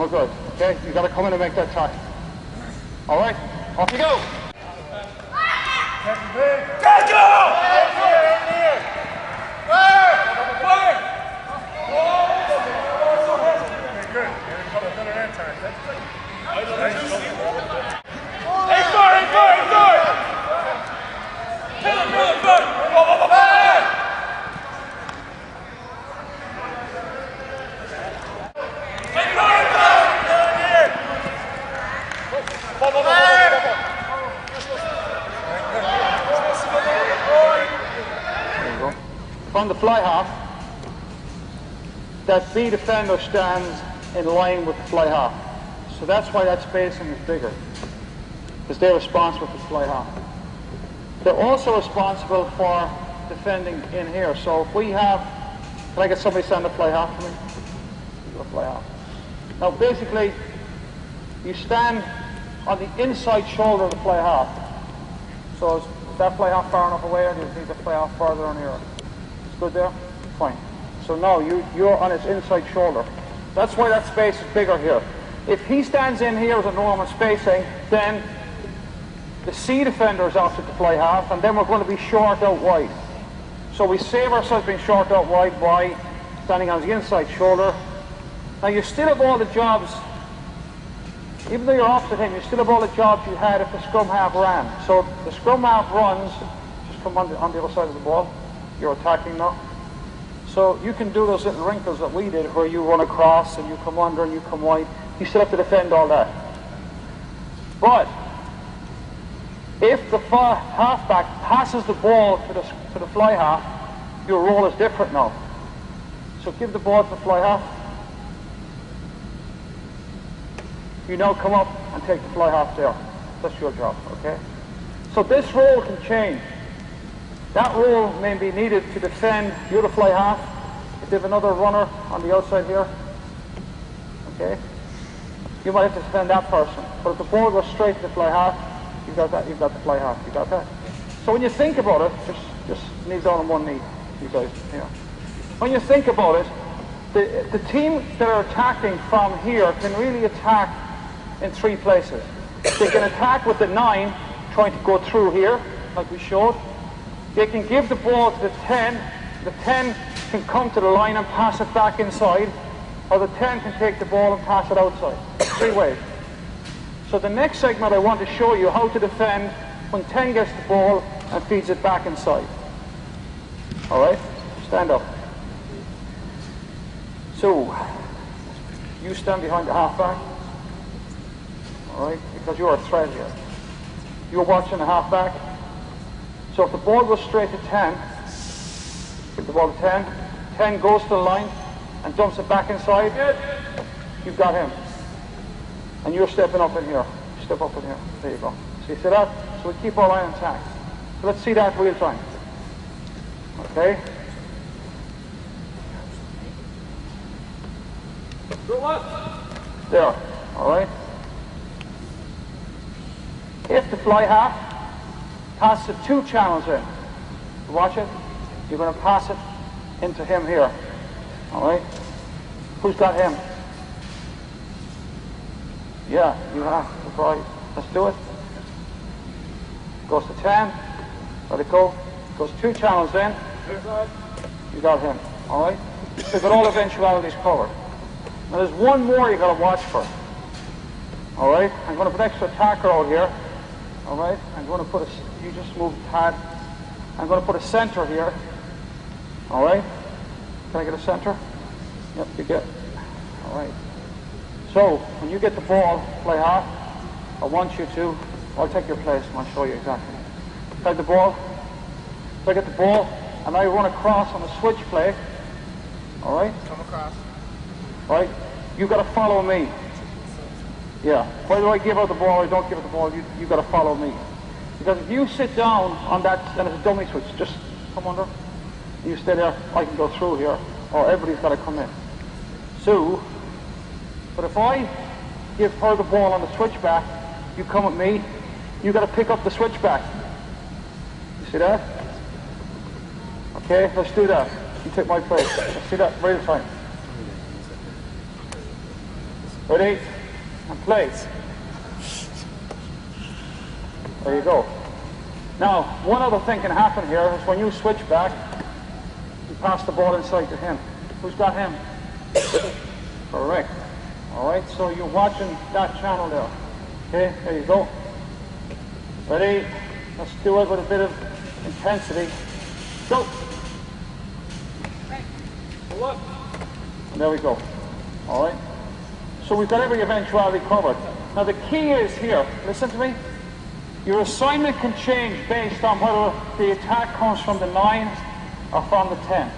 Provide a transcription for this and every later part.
No good. Okay, you got to come in and make that tackle. All right, off you go. On the fly half, that B defender stands in line with the fly half. So that's why that spacing is bigger, because they're responsible for the fly half. They're also responsible for defending in here. So if we have, can I get somebody to stand the fly half for me? The fly half. Now basically, you stand on the inside shoulder of the fly half. So is that fly half far enough away, or do you think the fly half farther on here? Good there? Fine. So now you're on his inside shoulder. That's why that space is bigger here. If he stands in here as a normal spacing, then the C defender is opposite the fly half, and then we're going to be short out wide. So we save ourselves being short out wide by standing on the inside shoulder. Now you still have all the jobs, even though you're opposite him, you still have all the jobs you had if the scrum half ran. So the scrum half runs, just come on the other side of the ball. You're attacking now. So you can do those little wrinkles that we did where you run across and you come under and you come wide. You still have to defend all that. But if the halfback passes the ball to the fly half, your role is different now. So give the ball to the fly half. You now come up and take the fly half there. That's your job, okay? So this role can change. That role may be needed to defend you're the fly half. If you have another runner on the outside here, okay, you might have to defend that person. But if the ball goes straight to the fly half, you've got that, you've got the fly half, you got that. So when you think about it, just knees down on one knee, you guys, here. When you think about it, the team that are attacking from here can really attack in three places. They can attack with the 9, trying to go through here, like we showed. They can give the ball to the 10. The 10 can come to the line and pass it back inside, or the 10 can take the ball and pass it outside. Three ways. So the next segment I want to show you how to defend when 10 gets the ball and feeds it back inside. All right? Stand up. So, you stand behind the halfback. All right? Because you're a threat here. You're watching the halfback. So if the ball goes straight to 10, give the ball to 10, 10 goes to the line and dumps it back inside, you've got him. And you're stepping up in here. Step up in here. There you go. So you see that? So we keep our line intact. So let's see that real time. Okay? There. All right? If the fly half pass it 2 channels in. Watch it. You're going to pass it into him here. All right? Who's got him? Yeah, you have. That's right. Let's do it. Goes to 10. Let it go. Goes 2 channels in. You got him. All right? So you've got all eventualities covered. Now there's one more you've got to watch for. All right? I'm going to put extra attacker out here. All right? I'm going to put you just move the pad. I'm going to put a center here. All right? Can I get a center? Yep, you get. All right. So, when you get the ball, play half, I want you to, I'll take your place and I'll show you exactly. Take the ball. So I get the ball, and I run across on a switch play. All right? Come across. All right? You've got to follow me. Yeah. Whether I give out the ball or don't give out the ball, you've got to follow me. Because if you sit down on that, then it's a dummy switch. Just come under. You stay there. I can go through here. Or everybody's got to come in. So, but if I give her the ball on the switchback, you come with me, you got to pick up the switchback. You see that? Okay, let's do that. You take my place. Let's see that real time. Ready? And play. There you go. Now, one other thing can happen here is when you switch back, you pass the ball inside to him. Who's got him? Correct. All right, so you're watching that channel there. Okay, there you go. Ready? Let's do it with a bit of intensity. Go. Look. And there we go. All right. So we've got every eventuality covered. Now the key is here, listen to me. Your assignment can change based on whether the attack comes from the 9 or from the 10.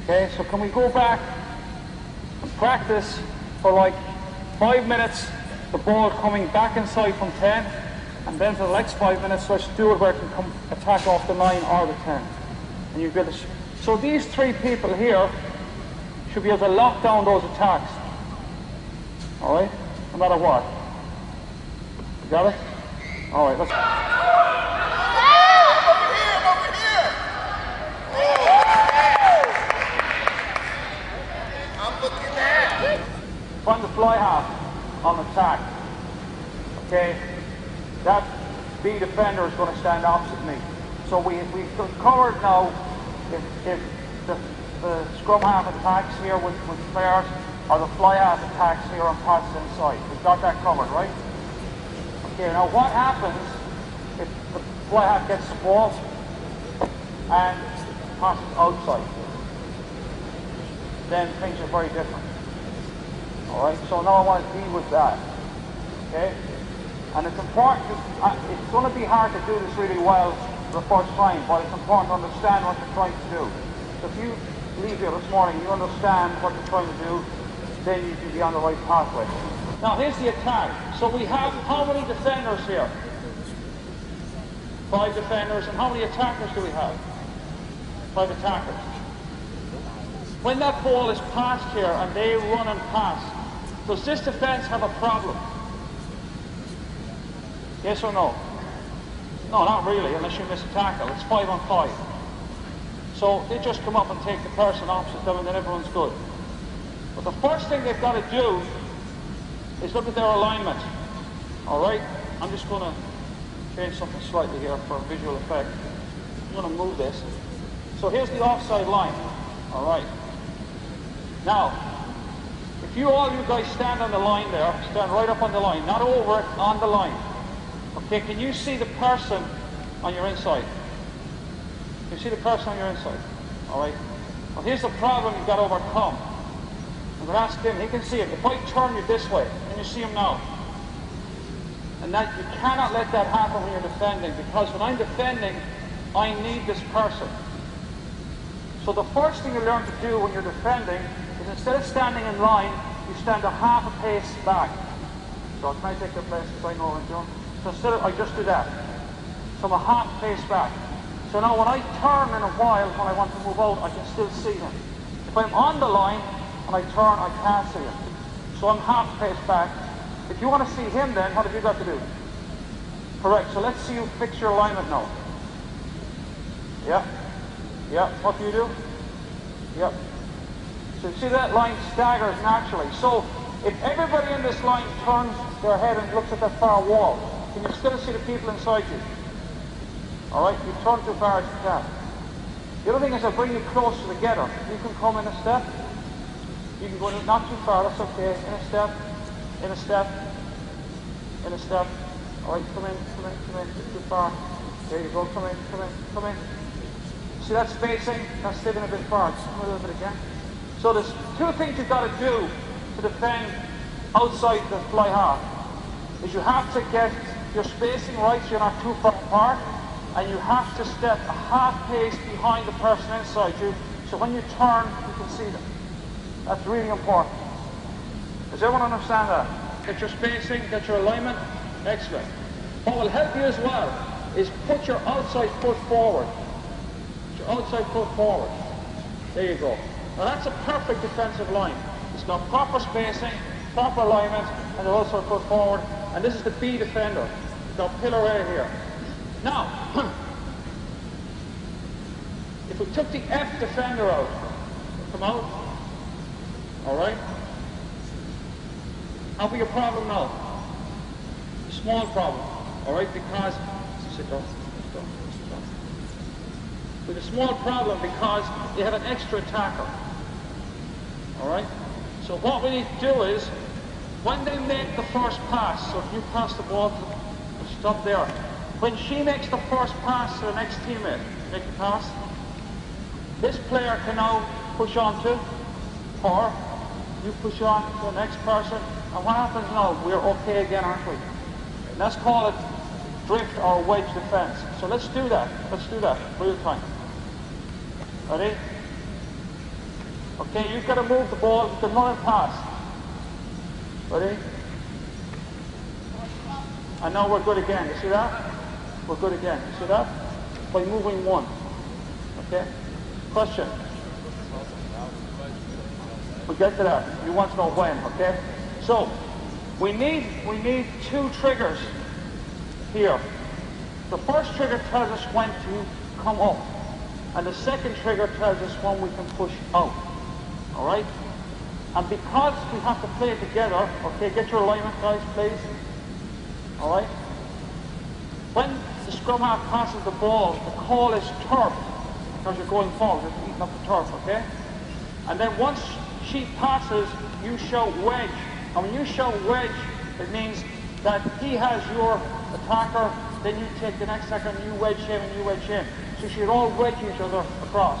Okay, so can we go back and practice for like 5 minutes, the ball coming back inside from 10, and then for the next 5 minutes, let's do it where it can come attack off the 9 or the 10. And you get this. So these 3 people here should be able to lock down those attacks. All right, no matter what. You got it? All right, let's. From the fly half on attack, okay, that B defender is going to stand opposite me. So we've covered now if the scrum half attacks here with flares, or the fly half attacks here on pass inside. We've got that covered, right? Okay, now what happens if the fly half gets the ball and passes outside? Then things are very different. Alright, so now I want to deal with that. Okay? And it's important, it's going to be hard to do this really well the first time, but it's important to understand what you're trying to do. So if you leave here this morning, you understand what you're trying to do, then you can be on the right pathway. Now here's the attack. So we have how many defenders here? 5 defenders. And how many attackers do we have? 5 attackers. When that ball is passed here and they run and pass, does this defense have a problem? Yes or no? No, not really, unless you miss a tackle. It's 5 on 5. So they just come up and take the person opposite them and then everyone's good. But the first thing they've got to do is look at their alignment. Alright? I'm just going to change something slightly here for visual effect. I'm going to move this. So here's the offside line. Alright. Now, if all you guys stand on the line there, stand right up on the line, not over it, on the line. Okay, can you see the person on your inside? Can you see the person on your inside? Alright. Well, here's the problem you've got to overcome. I'm going to ask him, he can see it. If I turn you this way, can you see him now? And that you cannot let that happen when you're defending, because when I'm defending, I need this person. So the first thing you learn to do when you're defending is instead of standing in line, you stand a half a pace back. So can I take your place so I know what I'm doing? So instead of, I just do that. So I'm a half pace back. So now when I turn in a while, when I want to move out, I can still see him. If I'm on the line and I turn, I can't see him. So I'm half pace back. If you want to see him then, what have you got to do? Correct. So let's see you fix your alignment now. Yeah. Yeah. What do you do? Yep. So you see that line staggers naturally. So if everybody in this line turns their head and looks at that far wall, can you still see the people inside you? Alright, you turn too far as you can. The other thing is I bring you closer together. You can come in a step. You can go not too far, that's okay. In a step, in a step, in a step. Alright, come in, come in, come in. Too far. There you go, come in, come in, come in. See that spacing? That's sticking a bit far. Just come a little bit again. So there's 2 things you've got to do to defend outside the fly half. Is you have to get your spacing right so you're not too far apart, and you have to step a half pace behind the person inside you, so when you turn, you can see them. That's really important. Does everyone understand that? Get your spacing, get your alignment. Excellent. What will help you as well is put your outside foot forward. Put your outside foot forward. There you go. Now that's a perfect defensive line. It's got proper spacing, proper alignment, and the outside foot forward. And this is the B defender. It's got pillar A here. Now, if we took the F defender out, come out, all right? Have we a problem now? A small problem, all right, because, sit down, sit down, sit down. With a small problem because you have an extra attacker, all right? So what we need to do is, when they make the first pass, so if you pass the ball to stop there, when she makes the first pass to the next teammate, make the pass, this player can now push on to her, you push on to the next person, and what happens now? We're okay again, aren't we? Let's call it drift or wedge defense. So let's do that. Let's do that. Real time. Ready? Okay, you've got to move the ball. You can run and pass. Ready? And now we're good again. You see that? We're good again. You see that? By moving one. Okay? Question? We'll get to that. You want to know when, okay? So, we need two triggers here. The first trigger tells us when to come up, and the second trigger tells us when we can push out. All right? And because we have to play together, okay, get your alignment, guys, please. All right? When the scrum half passes the ball, the call is turf, because you're going forward, you're eating up the turf, okay? And then once she passes, you shout wedge. And when you shout wedge, it means that he has your attacker, then you take the next second, you wedge him and you wedge him. So you should all wedge each other across.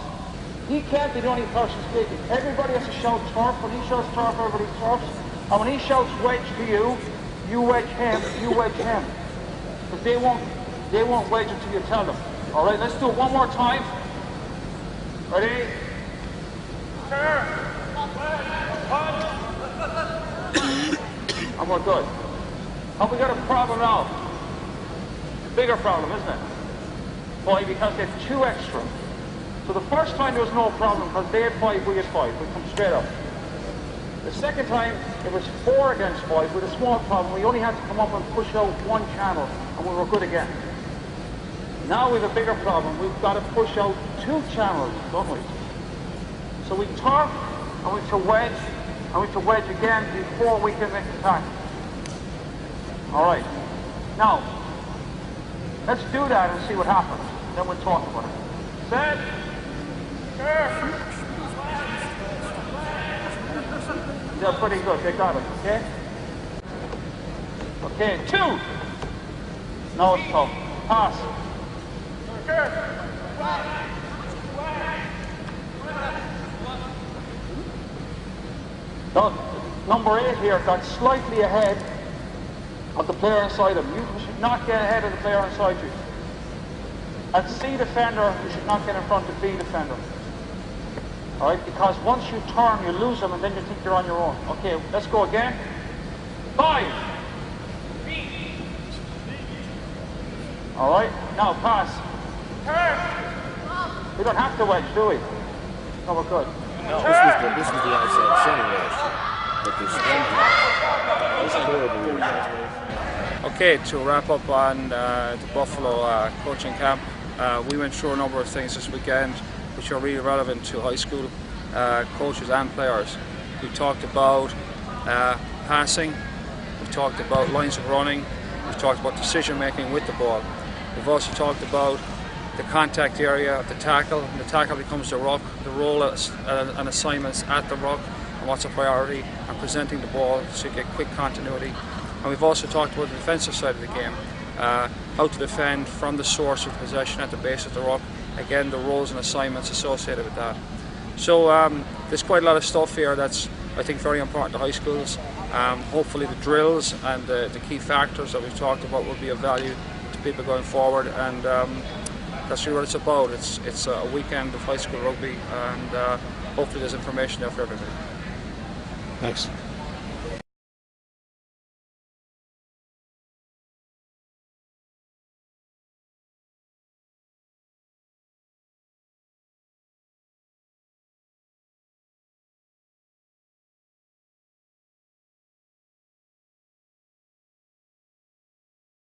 He can't be the only person speaking. Everybody has to shout turf. When he shouts turf, everybody turfs. And when he shouts wedge to you, you wedge him, you wedge him. But they won't wedge until you tell them. All right, let's do it one more time. Ready? Turn. And we're good. Have we got a problem now? A bigger problem, isn't it? Why? Because they have two extra. So the first time there was no problem because they had 5, we had 5. We come straight up. The second time it was 4 against 5 with a small problem. We only had to come up and push out one channel and we were good again. Now we have a bigger problem. We've got to push out 2 channels, don't we? So we turf and we to wedge and we to wedge again before we can make the tackle. All right. Now, let's do that and see what happens. Then we'll talk about it. Set. Turf. They're pretty good. They got it. Okay. Okay. 2. Now it's tough. Pass. Now, number 8 here got slightly ahead of the player inside him. You should not get ahead of the player inside you. At C defender, you should not get in front of B defender. Alright, because once you turn, you lose them and then you think you're on your own. Okay, let's go again. 5. Alright, now pass. We don't have to wedge, do we? No, we're good. No, this was the outside center wedge. But this horrible wedge. Okay, to wrap up on the Buffalo coaching camp, we went through a number of things this weekend which are really relevant to high school coaches and players. We talked about passing, we talked about lines of running, we talked about decision making with the ball. We've also talked about the contact area of the tackle. The tackle becomes the ruck, the role and assignments at the ruck, and what's a priority, and presenting the ball so you get quick continuity. And we've also talked about the defensive side of the game, how to defend from the source of possession at the base of the ruck. Again, the roles and assignments associated with that. So there's quite a lot of stuff here that's, I think, very important to high schools. Hopefully the drills and the key factors that we've talked about will be of value to people going forward, and that's really what it's about. It's a weekend of high school rugby, and hopefully there's information there for everybody. Thanks.